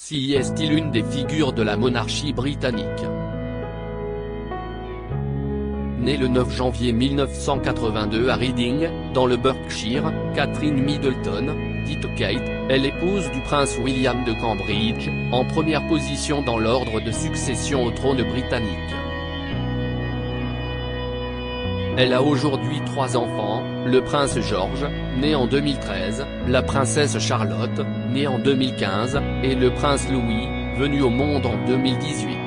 Si est-il une des figures de la monarchie britannique. Née le 9 janvier 1982 à Reading, dans le Berkshire, Catherine Middleton, dite Kate, est l'épouse du prince William de Cambridge, en première position dans l'ordre de succession au trône britannique. Elle a aujourd'hui 3 enfants, le prince George, né en 2013, la princesse Charlotte, née en 2015, et le prince Louis, venu au monde en 2018.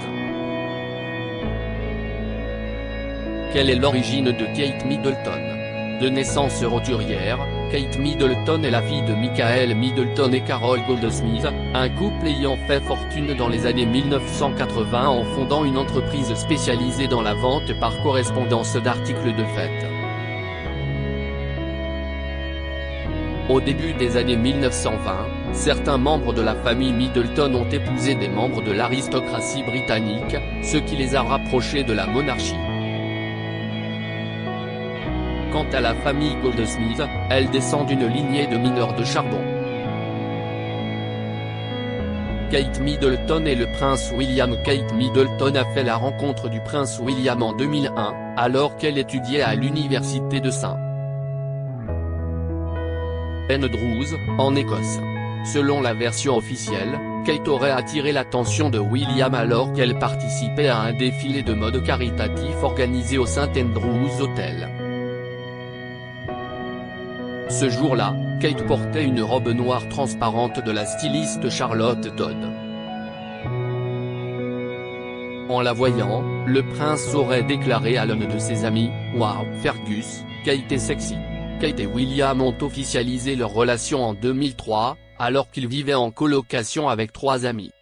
Quelle est l'origine de Kate Middleton? De naissance roturière, Kate Middleton est la fille de Michael Middleton et Carol Goldsmith, un couple ayant fait fortune dans les années 1980 en fondant une entreprise spécialisée dans la vente par correspondance d'articles de fête. Au début des années 1920, certains membres de la famille Middleton ont épousé des membres de l'aristocratie britannique, ce qui les a rapprochés de la monarchie. Quant à la famille Goldsmith, elle descend d'une lignée de mineurs de charbon. Kate Middleton et le prince William. Kate Middleton a fait la rencontre du prince William en 2001, alors qu'elle étudiait à l'université de St. Andrews, en Écosse. Selon la version officielle, Kate aurait attiré l'attention de William alors qu'elle participait à un défilé de mode caritatif organisé au St Andrews Hotel. Ce jour-là, Kate portait une robe noire transparente de la styliste Charlotte Todd. En la voyant, le prince aurait déclaré à l'un de ses amis, « Wow, Fergus, Kate est sexy ». Kate et William ont officialisé leur relation en 2003, alors qu'ils vivaient en colocation avec 3 amis.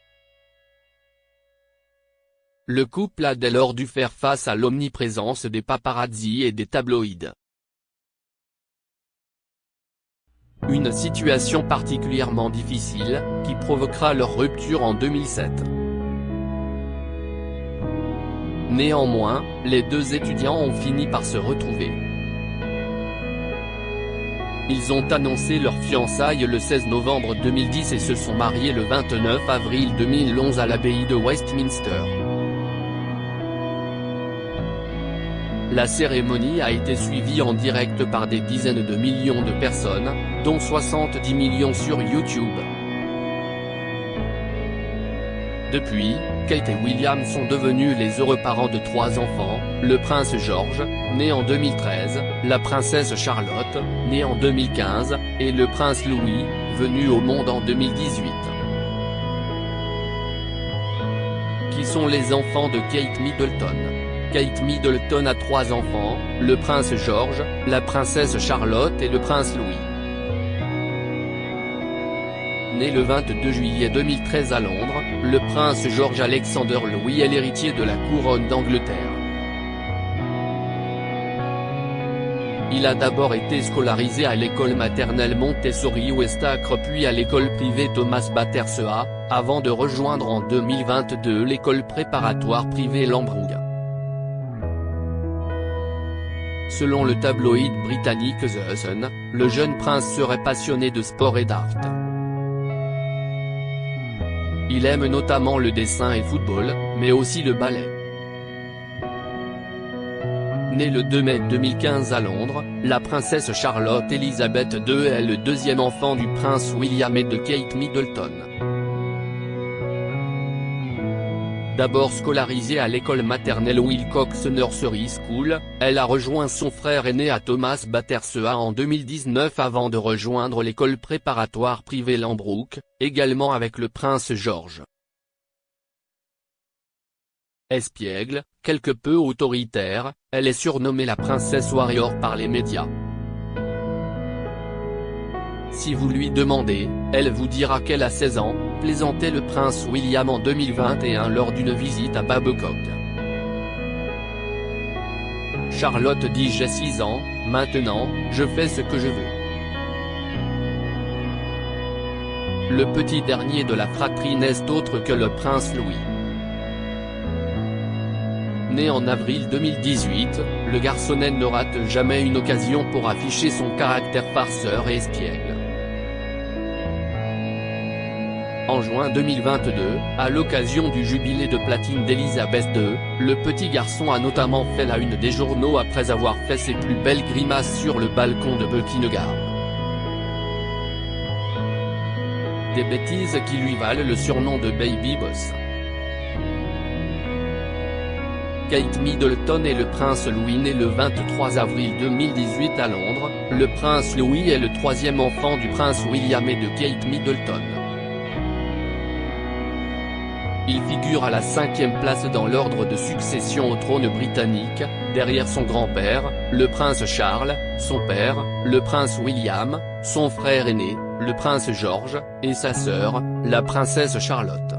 Le couple a dès lors dû faire face à l'omniprésence des paparazzi et des tabloïds. Une situation particulièrement difficile, qui provoquera leur rupture en 2007. Néanmoins, les 2 étudiants ont fini par se retrouver. Ils ont annoncé leur fiançailles le 16 novembre 2010 et se sont mariés le 29 avril 2011 à l'abbaye de Westminster. La cérémonie a été suivie en direct par des dizaines de millions de personnes, dont 70 millions sur YouTube. Depuis, Kate et William sont devenus les heureux parents de 3 enfants, le prince George, né en 2013, la princesse Charlotte, née en 2015, et le prince Louis, venu au monde en 2018. Qui sont les enfants de Kate Middleton? Kate Middleton a 3 enfants, le prince George, la princesse Charlotte et le prince Louis. Né le 22 juillet 2013 à Londres, le prince George Alexander Louis est l'héritier de la couronne d'Angleterre. Il a d'abord été scolarisé à l'école maternelle Montessori West Acre puis à l'école privée Thomas Battersea, avant de rejoindre en 2022 l'école préparatoire privée Lambrouge. Selon le tabloïd britannique The Sun, le jeune prince serait passionné de sport et d'art. Il aime notamment le dessin et football, mais aussi le ballet. Née le 2 mai 2015 à Londres, la princesse Charlotte Elizabeth II est le 2e enfant du prince William et de Kate Middleton. D'abord scolarisée à l'école maternelle Wilcox Nursery School, elle a rejoint son frère aîné à Thomas Battersea en 2019 avant de rejoindre l'école préparatoire privée Lambrouge, également avec le prince George. Espiègle, quelque peu autoritaire, elle est surnommée la princesse Warrior par les médias. Si vous lui demandez, elle vous dira qu'elle a 16 ans, plaisantait le prince William en 2021 lors d'une visite à Babcock. Charlotte dit « J'ai 6 ans, maintenant, je fais ce que je veux ». Le petit dernier de la fratrie n'est autre que le prince Louis. Né en avril 2018, le garçonnet ne rate jamais une occasion pour afficher son caractère farceur et espiègle. En juin 2022, à l'occasion du jubilé de platine d'Elisabeth II, le petit garçon a notamment fait la une des journaux après avoir fait ses plus belles grimaces sur le balcon de Buckingham. Des bêtises qui lui valent le surnom de Baby Boss. Kate Middleton et le prince Louis né le 23 avril 2018 à Londres. Le prince Louis est le troisième enfant du prince William et de Kate Middleton. Il figure à la 5e place dans l'ordre de succession au trône britannique, derrière son grand-père, le prince Charles, son père, le prince William, son frère aîné, le prince George, et sa sœur, la princesse Charlotte.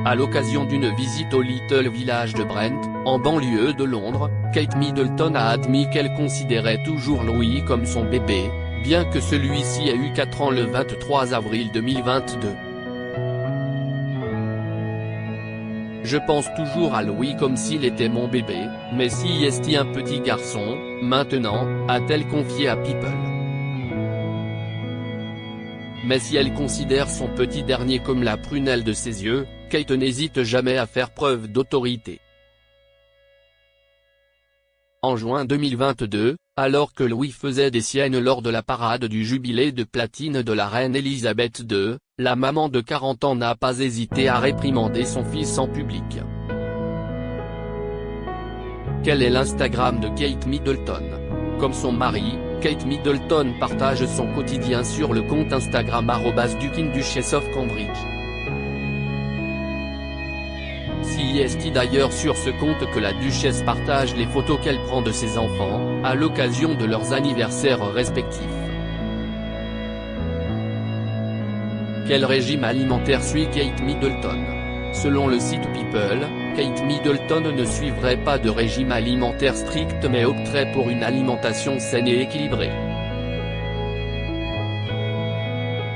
À l'occasion d'une visite au Little Village de Brent, en banlieue de Londres, Kate Middleton a admis qu'elle considérait toujours Louis comme son bébé, bien que celui-ci ait eu 4 ans le 23 avril 2022. Je pense toujours à Louis comme s'il était mon bébé, mais si est un petit garçon, maintenant, a-t-elle confié à People. Mais si elle considère son petit dernier comme la prunelle de ses yeux, Kate n'hésite jamais à faire preuve d'autorité. En juin 2022, alors que Louis faisait des siennes lors de la parade du jubilé de platine de la reine Elisabeth II, la maman de 40 ans n'a pas hésité à réprimander son fils en public. Quel est l'Instagram de Kate Middleton? Comme son mari, Kate Middleton partage son quotidien sur le compte Instagram @Duchess of Cambridge. C'est d'ailleurs sur ce compte que la duchesse partage les photos qu'elle prend de ses enfants, à l'occasion de leurs anniversaires respectifs. Quel régime alimentaire suit Kate Middleton? Selon le site People, Kate Middleton ne suivrait pas de régime alimentaire strict mais opterait pour une alimentation saine et équilibrée.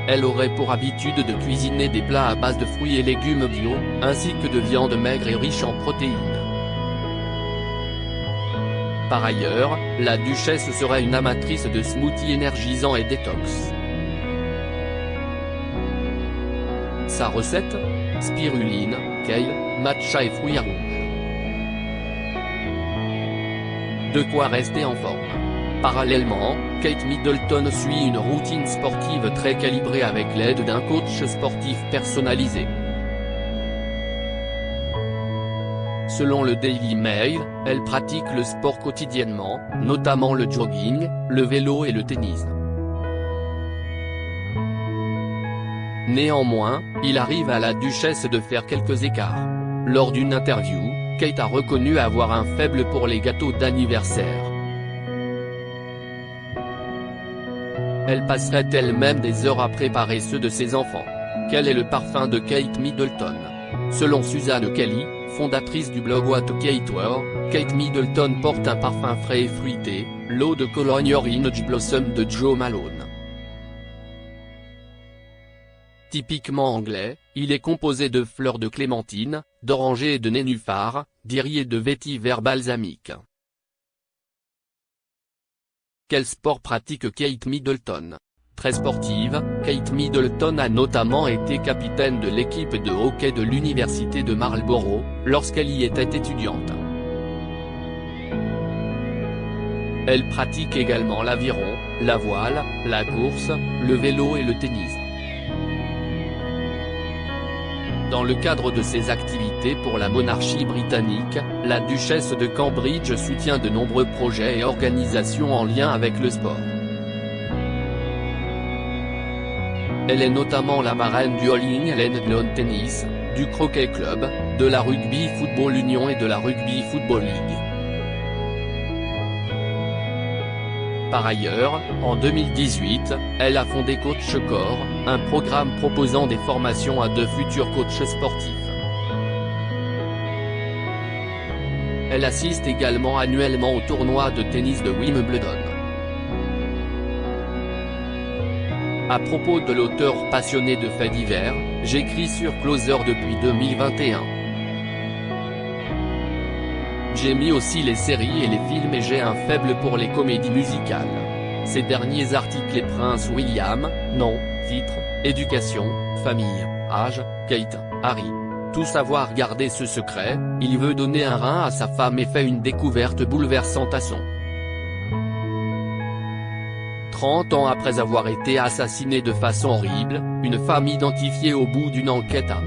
Elle aurait pour habitude de cuisiner des plats à base de fruits et légumes bio, ainsi que de viande maigre et riche en protéines. Par ailleurs, la duchesse serait une amatrice de smoothies énergisants et détox. Sa recette? Spiruline, kale, matcha et fruits rouges. De quoi rester en forme. Parallèlement, Kate Middleton suit une routine sportive très calibrée avec l'aide d'un coach sportif personnalisé. Selon le Daily Mail, elle pratique le sport quotidiennement, notamment le jogging, le vélo et le tennis. Néanmoins, il arrive à la duchesse de faire quelques écarts. Lors d'une interview, Kate a reconnu avoir un faible pour les gâteaux d'anniversaire. Elle passerait elle-même des heures à préparer ceux de ses enfants. Quel est le parfum de Kate Middleton? Selon Suzanne Kelly, fondatrice du blog What Kate Wore, Kate Middleton porte un parfum frais et fruité, l'eau de Cologne Orange Blossom de Jo Malone. Typiquement anglais, il est composé de fleurs de clémentine, d'oranger et de nénuphar, d'iris et de vétiver balsamique. Quel sport pratique Kate Middleton? Très sportive, Kate Middleton a notamment été capitaine de l'équipe de hockey de l'université de Marlborough, lorsqu'elle y était étudiante. Elle pratique également l'aviron, la voile, la course, le vélo et le tennis. Dans le cadre de ses activités pour la monarchie britannique, la duchesse de Cambridge soutient de nombreux projets et organisations en lien avec le sport. Elle est notamment la marraine du All England Lawn Tennis, du Croquet Club, de la Rugby Football Union et de la Rugby Football League. Par ailleurs, en 2018, elle a fondé Coach Core, un programme proposant des formations à de futurs coachs sportifs. Elle assiste également annuellement au tournoi de tennis de Wimbledon. À propos de l'auteur passionné de faits divers, j'écris sur Closer depuis 2021. J'ai mis aussi les séries et les films et j'ai un faible pour les comédies musicales. Ces derniers articles et Prince William, non, titre, éducation, famille, âge, Kate, Harry. Tout savoir garder ce secret, il veut donner un rein à sa femme et fait une découverte bouleversante à son 30 ans après avoir été assassiné de façon horrible, une femme identifiée au bout d'une enquête a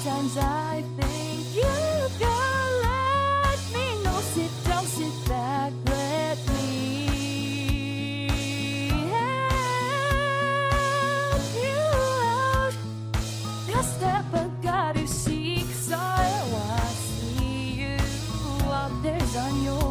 Sometimes I think you can let me know. Sit down, sit back, let me help you out. The step I gotta seek, so I see you out there's on your